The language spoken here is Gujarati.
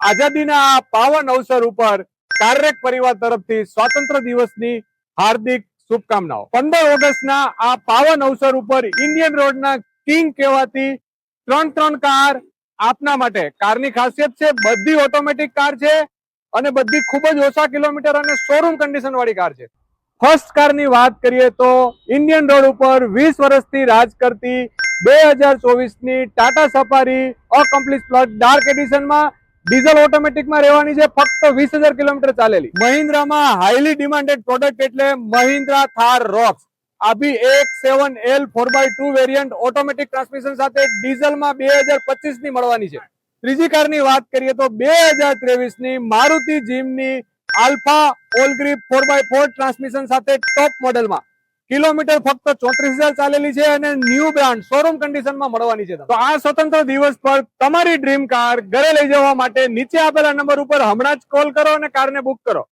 આઝાદીના આ પાવન અવસર ઉપર કાર્યક પરિવાર તરફથી સ્વાતંત્ર્ય દિવસની હાર્દિક શુભકામનાઓ। 15 ઓગસ્ટના આ પાવન અવસર ઉપર ઇન્ડિયન રોડના કિંગ કહેવાતી ત્રણ કાર આપના માટે। કારની ખાસિયત છે બધી ઓટોમેટિક કાર છે અને બધી ખૂબ જ ઓછા કિલોમીટર અને શોરૂમ કન્ડિશન વાળી કાર છે। ફર્સ્ટ કારની વાત કરીએ તો ઇન્ડિયન રોડ ઉપર 20 વર્ષથી રાજ કરતી 2024ની Tata Safari accomplished plus dark એડિશનમાં ડીઝલ ઓટોમેટિકમાં રહેવાની છે। ફક્ત 20,000 કિલોમીટર ચાલેલી। મહિન્દ્રામાં હાઈલી ડિમાન્ડેડ પ્રોડક્ટ એટલે મહિન્દ્રા થાર રોક્સ। આ બી X7L 4x2 variant automatic transmission સાથે ડીઝલમાં 2025 ની મળવાની છે। ત્રીજી કારની વાત કરીએ તો 2023ની Maruti Jimny alpha all grip 4x4 transmission સાથે ટોપ મોડેલમાં કિલોમીટર ફક્ત 34,000 ચાલેલી છે અને ન્યૂ બ્રાન્ડ શોરૂમ કન્ડિશનમાં મળવાની છે। તો આ સ્વતંત્ર દિવસ પર તમારી ડ્રીમ કાર ઘરે લઈ જવા માટે નીચે આપેલા નંબર ઉપર હમણાં જ કોલ કરો અને કારને બુક કરો।